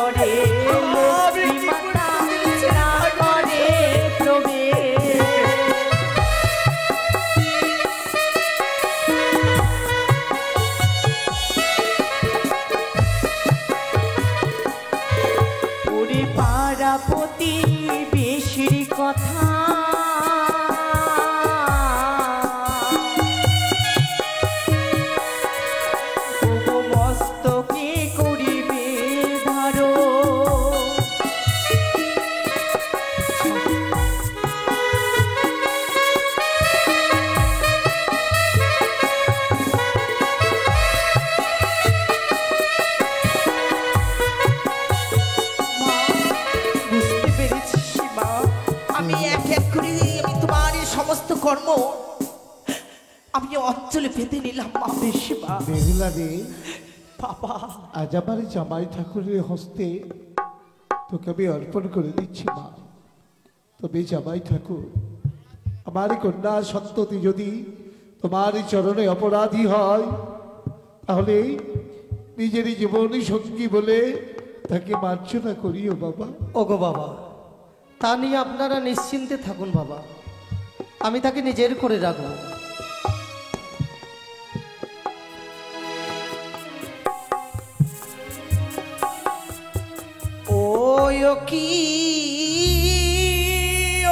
ঘরে লক্ষ্মী মাতা না করে প্রবেশ। ওরে পাড়া প্রতিবেশীর কথা কর্ম আমি অঞ্চলে পেতে নিলাম। মা বেশিমা বেহুলা রে, বাবা আজ আমার জামাই ঠাকুরের হস্তে তোকে আমি অর্পণ করে দিচ্ছি মা। তবে জামাই ঠাকুর, আমার কন্যা সন্ততি যদি তোমার চরণে অপরাধী হয় তাহলে নিজেরই জীবনী সঙ্গী বলে তাকে মার্জনা করিও বাবা। ওগো বাবা, তা নিয়ে আপনারা নিশ্চিন্তে থাকুন বাবা, আমি তাকে নিজের করে রাখবো। ও কি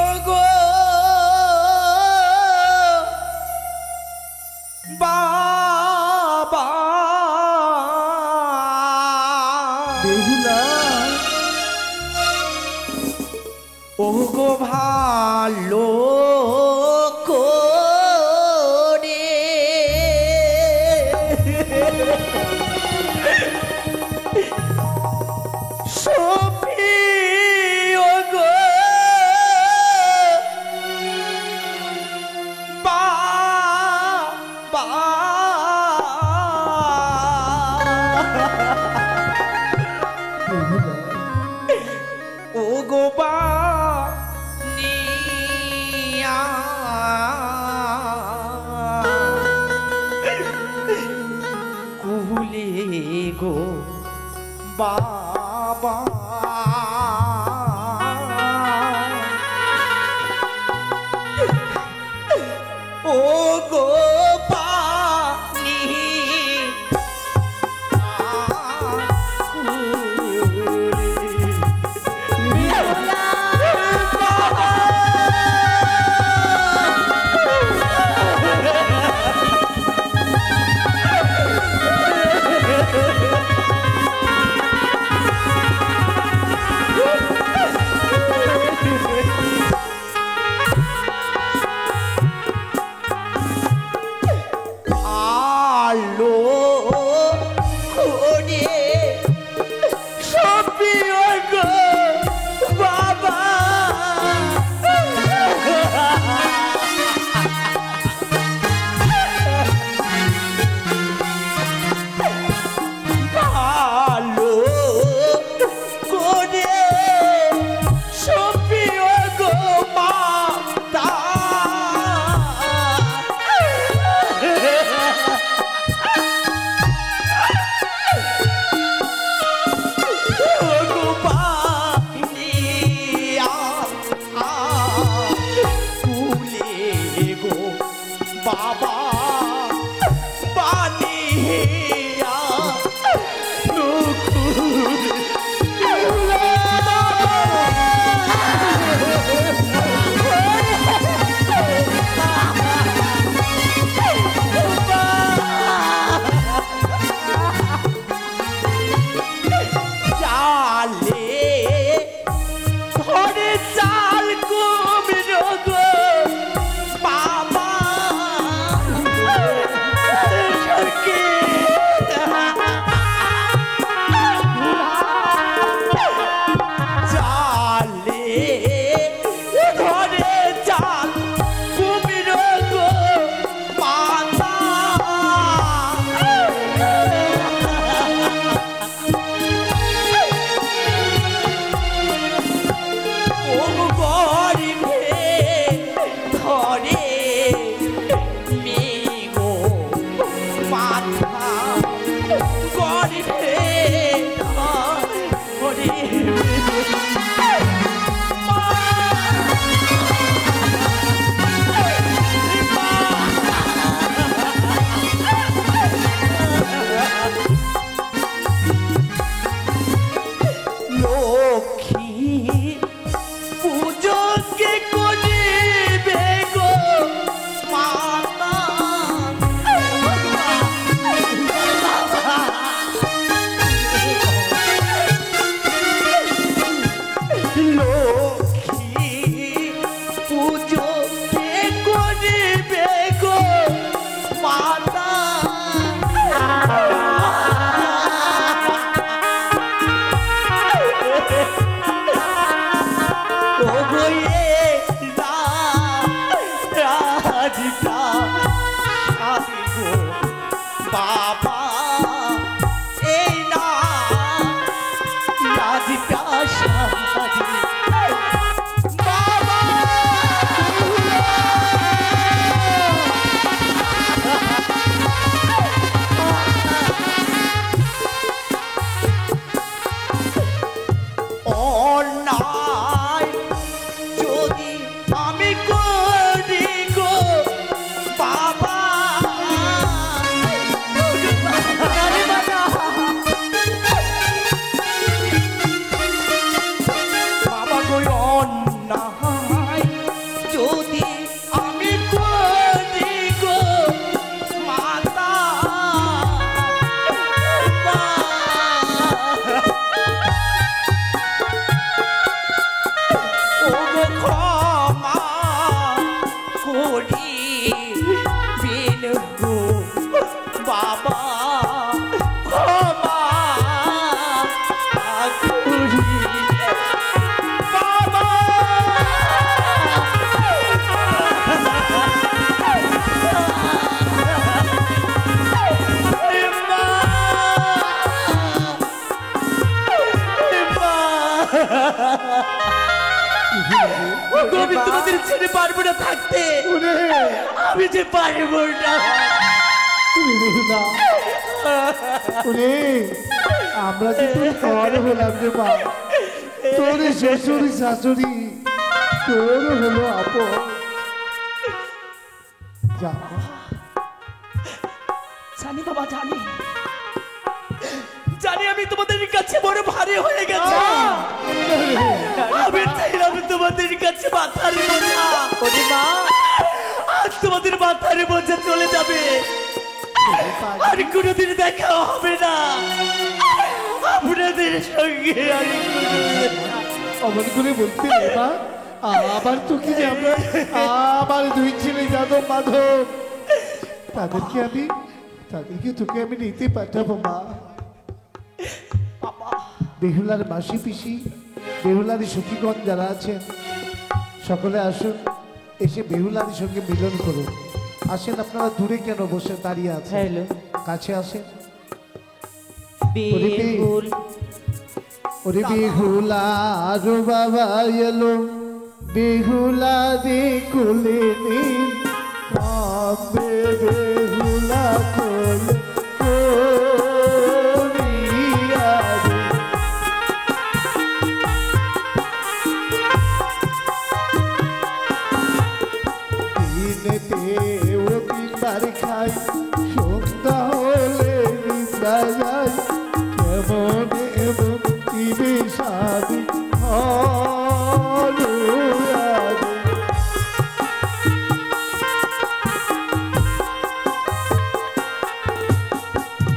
ওগো বাবা বেহুলা, ওগো ভালো গো বাবা ও গো পানি ওগো, আমি তোমাদের ছেড়ে পারবো না থাকতে, ওরে আমি যে পারবো না। বেহুলা, ওরে আমরা যে তোর ঘর হলাম রে মা, তোর শ্বশুর শাশুড়ি তোর হলো আপন। যা জানি বাবা, জানি জানি আমি তোমাদের কাছে বড় ভারী হয়ে গেছে। আমি চাইলাম তোমাদের কাছে মাথার বোঝা, ওরে মা, আজ তোমাদের মাথার বোঝা চলে যাবে, আর কোনোদিন দেখা হবে না আপনাদের সঙ্গে। আমি অমন করে বলতে রে মা, আবার তোকে যে আমরা আমার দুই ছেলে যাদব মাধব তাদেরকে তোকে আমি নিতে পাঠাবো মা। বেহুলার মাসি পিসি, বেহুলার সখীগণ যারা আছেন সকলে আসুন, এসে বেহুলার সঙ্গে মিলন করুন। আসেন, আপনারা দূরে কেন বসে দাঁড়িয়ে আছেন? হ্যালো কাছে আসেন। বেহুল, ওরে বেহুলা আরো বাবা এলো, বেহুলা দে কোলে নীল, কাঁদবে বেহুলা কোলে করিয়া রে। দিনেতে ও তিনবার খাই, সন্ধ্যা হলে নিদ্রা যায়, কেমন এমন কি বিষাদি হলুয়ারে।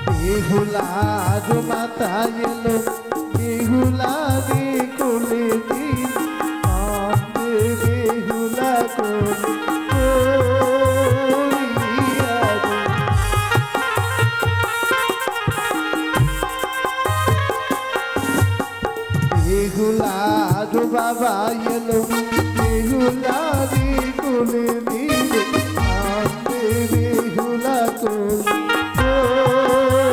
বেহুলার মাথা এলো, বেহুলারে কোলে দিল, কাঁদবে বেহুলা কোলে করিয়া রে। বেহুলার বাবা এলো, বেহুলারে কোলে দিল, কাঁদবে বেহুলা কোলে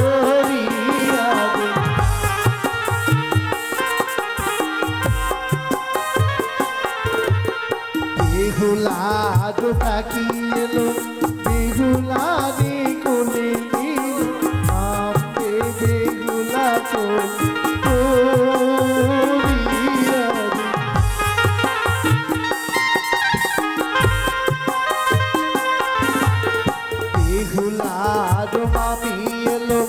করিয়া রে। বেহুলার পাখি এলো, বেহুলারে কোলে দিল, কাঁদবে বেহুলা কোলে করিয়া রে। বেহুলার মামি এলো,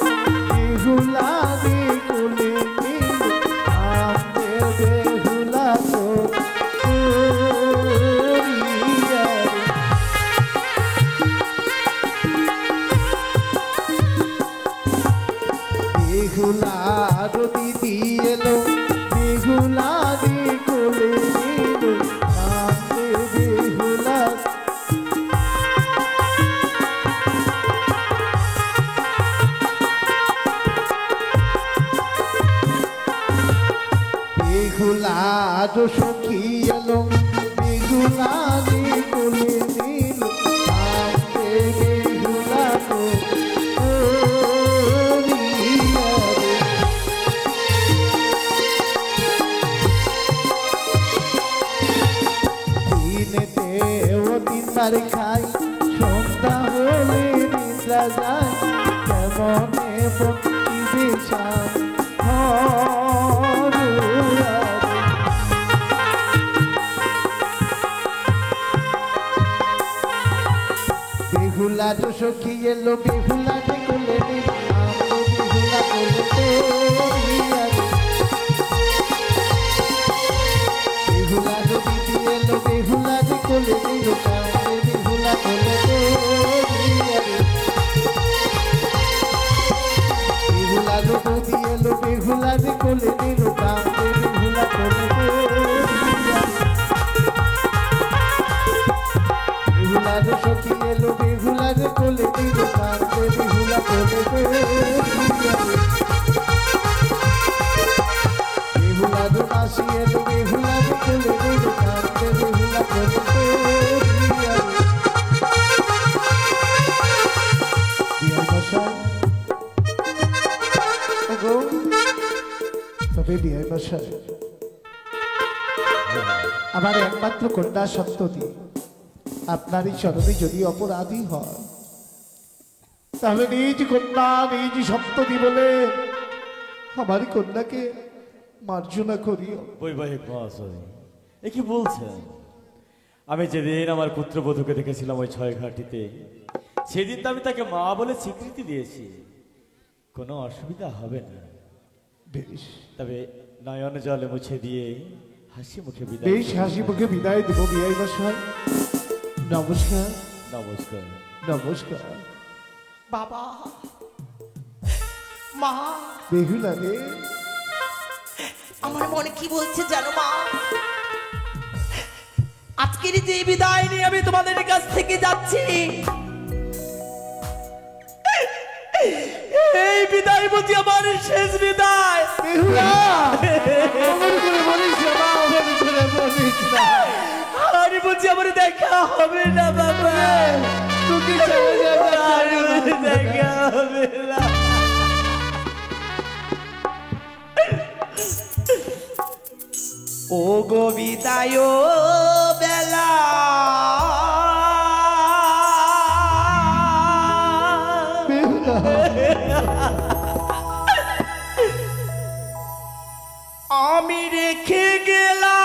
বেহুলারে কোলে দিল, কাঁদবে বেহুলা কোলে করিয়া রে। বেহুলার দিদি এলো, বেহুলারে কোলে দিল, কাঁদবে বেহুলা। বেহুলার সখী এলো, বেহুলারে কোলে দিল, কাঁদবে বেহুলা করিয়া রে। দিনেতে ও তিনবার খাই, সন্ধ্যা হলে নিদ্রা যায়, কেমন এমন কি বিষাদ হলুয়ারে। বেহুলার সখী এলো, বেহুলারে কোলে দিল, কাঁদবে বেহুলা কোলে করিয়া রে। বেহুলার দিদি এলো, বেহুলারে কোলে দিল, কাঁদবে বেহুলা কোলে করিয়া রে। বেহুলার বৌদি এলো, বেহুলারে কোলে দিল, কাঁদবে বেহুলা কোলে করিয়া রে। বেহুলার সখী এলো, বেহুলারে কোলে দিল, কাঁদবে বেহুলা কোলে করিয়া রে। বেহুলার মাসি এলো, বেহুলারে কোলে দিল, কাঁদবে বেহুলা কোলে করিয়া রে। বিয়ার মশাই, ওগো, তবে বিয়ার মশাই আমার একমাত্র কন্যা সত্যতি আপনারই চরণে যদি অপরাধী হয়, তাহলে নিজ কন্যা নিজ সত্যতি বলে আমার কন্যাকে মার্জনা করিও। বৈবাহিক মহাশয়, এ কি বলছেন? আমি যেদিন আমার পুত্রবধূকে দেখেছিলাম ওই ছয়ঘাটিতে, সেদিন তো আমি তাকে মা বলে স্বীকৃতি দিয়েছি, কোনো অসুবিধা হবে না। বেশ তবে নয়ন জলে মুছে দিয়ে হাসি মুখে বিদায়। বেশ হাসি মুখে বিদায় দেবো বিয়াই মশাই। নমস্কার। নমস্কার। নমস্কার। বাবা, মা, বেহুলা রে, আমার মনে কি বলছে জানো মা? আজকের যে বিদায় নিয়ে আমি তোমাদের কাছ থেকে যাচ্ছি, এই বিদায় বুঝি আমার শেষ বিদায়। বেহুলা অমর করে বলিস না মা, অমর করে বলিস না। আর বুঝি আমার দেখা হবে না বাবা, তোকে চলে যাবে আর বুঝি দেখা হবে না। ও গো বিদায় বেলা, আমি রেখে গেলাম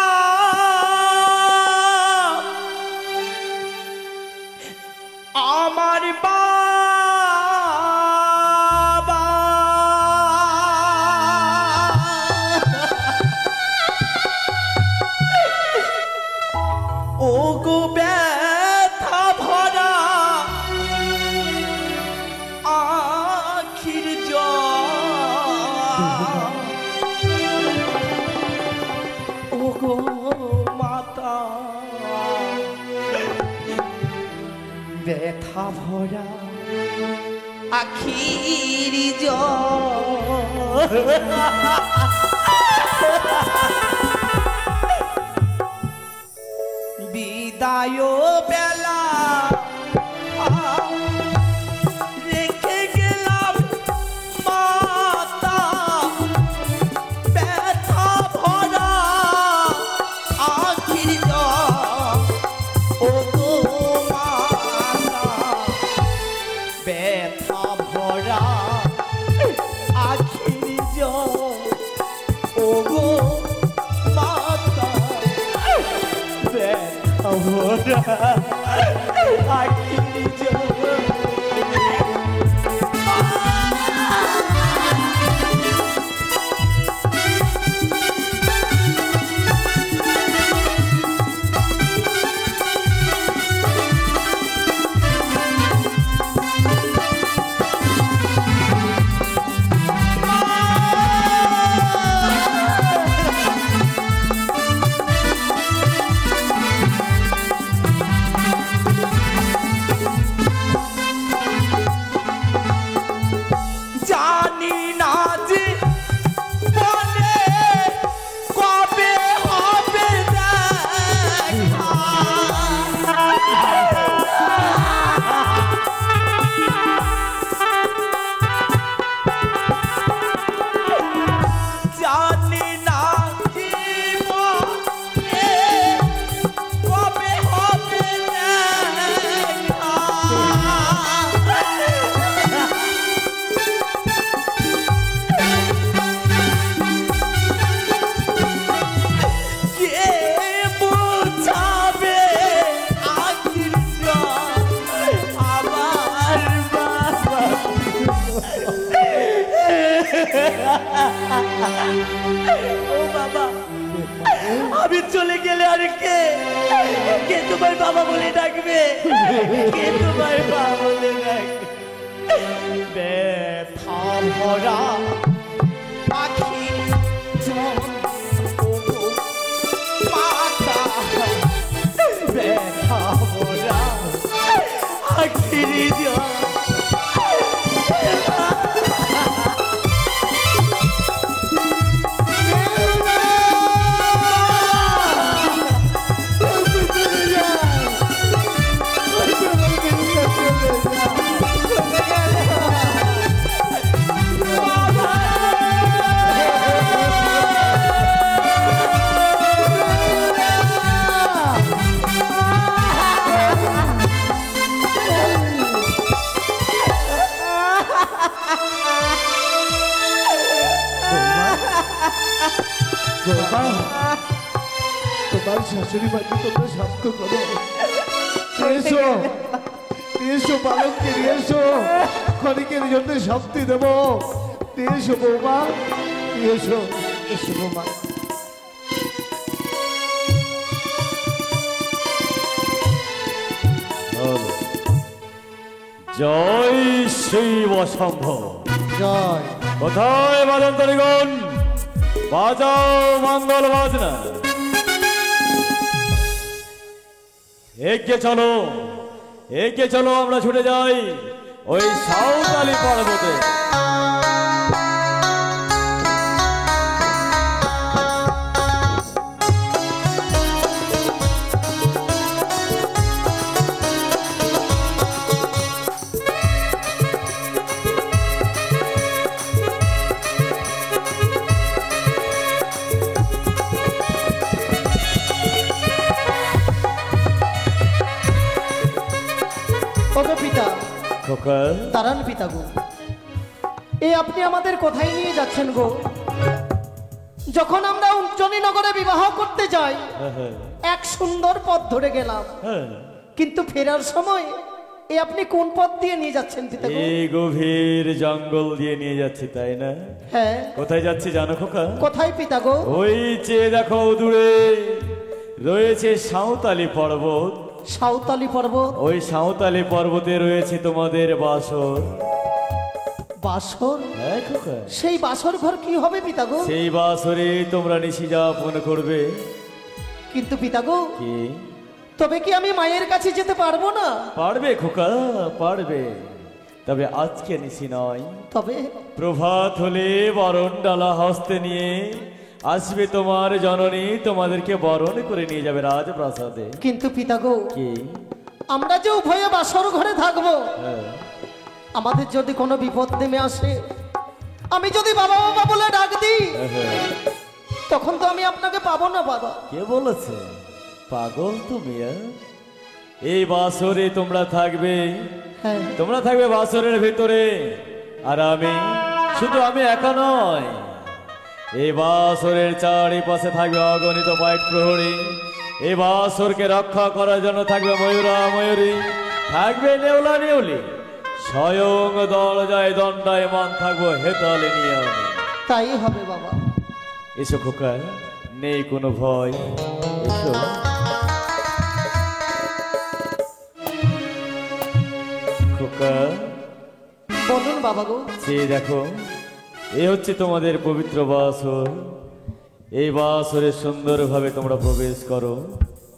আমার বাবা, ও গো ব্যথা ভরা আখির জল, ও গো মাতা ব্যথা ভরা আখির জল, বিদায় বেলা রেখে গেলাম মাতা ব্যথা ভরা আখির জল, ও গো মাতা ব্যথা ভরা আখির জল, ও গো মাতা ব্যথা ভরা আখির জল। জানি না যে মনে কবে হবে দেখা, জানি না জীবনে কবে হবে দেখা, কে বোঝাবে আখির জল আমার বাবা, ও বাবা, আমি চলে গেলে আর কে কে তোমার বাবা বলে ডাকবে? কে তোমার বাবা বলে ডাকবে? ব্যথা ভরা আখির জল, ও গো মাতা ব্যথা ভরা আখির জল। বেহুলা শাশুড়ি মাকে তোমরা শান্ত করো। এসো এসো বালককে নিয়ে এসো, ক্ষণিকের জন্য শান্তি দেব। এসো বৌমা, এসো এসো বৌমা। জয় শিব অসম্ভব। জয়। কোথায় বাদন্তরিগণ, বাজাও মঙ্গল বাজনা। এগিয়ে চলো, এগিয়ে চলো, আমরা ছুটে যাই ওই সাঁওতালি পর্বতে। ওগো পিতা, খোকা, দাঁড়ান পিতা গো। এই আপনি আমাদের কোথায় নিয়ে যাচ্ছেন গো? যখন আমরা উজ্জয়িনী নগরে বিবাহ করতে যাই, এক সুন্দর পথ ধরে গেলাম, কিন্তু ফেরার সময় এই আপনি কোন পথ দিয়ে নিয়ে যাচ্ছেন পিতা গো? এই গভীর জঙ্গল দিয়ে নিয়ে যাচ্ছি, তাই না? হ্যাঁ। কোথায় যাচ্ছি জানো খোকা? কোথায় পিতা গো? ওই চেয়ে দেখো দূরে রয়েছে সাঁওতালি পর্বত। সাঁওতালি পর্বত? ওই সাঁওতালি পর্বতে রয়েছে তোমাদের বাসর। বাসর? হ্যাঁ খোকা। সেই বাসর ঘর কি হবে পিতা গো? সেই বাসরে তোমরা নিশি যাপন করবে। কিন্তু পিতা গো, কি? তবে কি আমি মায়ের কাছে যেতে পারবো না? পারবে খোকা, পারবে, তবে আজকে নিশি নয়। তবে প্রভাত হলে বরণ ডালা হস্তে নিয়ে আসবে তোমার জননী, তোমাদেরকে বরণ করে নিয়ে যাবে রাজপ্রাসাদে। কিন্তু পিতা গো, কি? আমরা যে উভয়ে বাসর ঘরে থাকবো, হ্যাঁ। আমাদের যদি কোনো বিপদ নেমে আসে, আমি যদি বাবা বাবা বলে ডাক দিই, তখন তো আমি আপনাকে পাবো না বাবা। কে বলেছে পাগল তুমি? এই বাসরে তোমরা থাকবে, হ্যাঁ। তোমরা থাকবে বাসরের ভিতরে, আর আমি, শুধু আমি একা নয়, এই বাসরের চারিপাশে থাকবে অগণিত পাইক প্রহরী। এই বাসরকে রক্ষা করার জন্য থাকবে ময়ূরা ময়ূরী, থাকবে নেউলা নেউলি, স্বয়ং দরজায় দণ্ডায়মান থাকবো হেতালে নিয়ে আমি। তাই হবে বাবা। এসো খোকা, নেই কোনো ভয়, এসো। খোকা, বলুন বাবা গো। সে দেখো, এই হচ্ছে তোমাদের পবিত্র বাসর। এই বাসরে সুন্দরভাবে তোমরা প্রবেশ করো।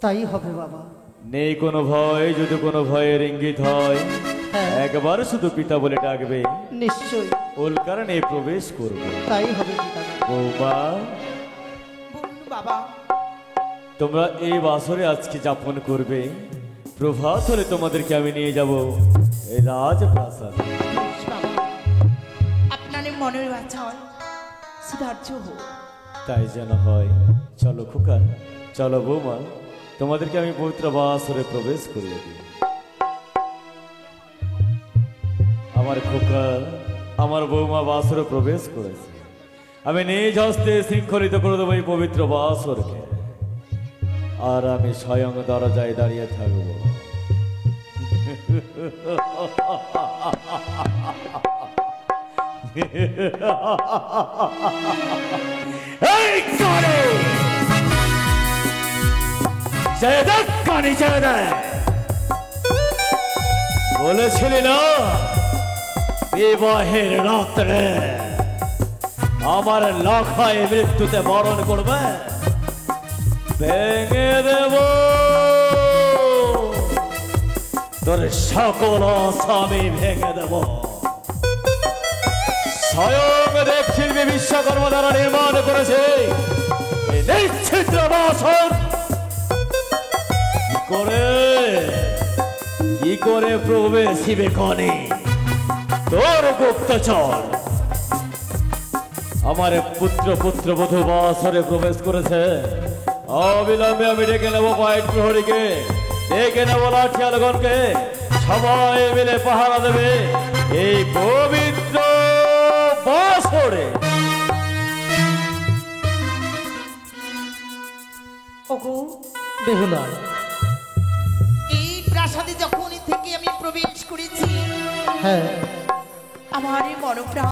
তাই হবে বাবা। নেই কোনো ভয়, যদি কোনো ভয়ের ইঙ্গিত হয়, হ্যাঁ। একবার শুধু পিতা বলে ডাকবে, নিশ্চয় ওল কারণে প্রবেশ করবে। তাই হবে পিতা গো। বৌমা, বাবা, তোমরা এই বাসরে আজকে যাপন করবে। প্রভাত হলে তোমাদেরকে আমি নিয়ে যাব এই রাজপ্রাসাদ। আপনার মনের বাছাল সুধার্য হোক। তাই যেন হয়। চলো খোকা, চলো বৌমা, তোমাদেরকে আমি পবিত্র বাসরে প্রবেশ করিয়ে দিই। আমার খোকা, আমার বৌমা বাসরে প্রবেশ করেছে, আমি নিজ হস্তে শৃঙ্খলিত করে দেবো এই পবিত্র বাসরকে, আর আমি স্বয়ং দরজায় দাঁড়িয়ে থাকব। এই করে বলেছিলি না বিবাহের রাত্রে আমার লখায় মৃত্যুতে বরণ করবে? ভেঙে দেব তোর সকল স্বামী, ভেঙে দেব। স্বয়ং দেবশিল্পী বিশ্বকর্মা দ্বারা নির্মাণ করেছে এই নিশ্চিদ্র বাসন। কি করে প্রবেশিবে কনে তোর গুপ্তচর? আমার পুত্র পুত্রবধূ বাসরে প্রবেশ করেছে। অবিলম্বে আমি ডেকে নেবো পাইক প্রহরীকে, ডেকে নেবো লাঠিয়ালগণকে, সবাই মিলে পাহারা দেবে এই পবিত্র বাসরে। ওগো, বেহুলা, এই প্রাসাদে যখন থেকে আমি প্রবেশ করেছি, হ্যাঁ আমার এই মনপ্রাণ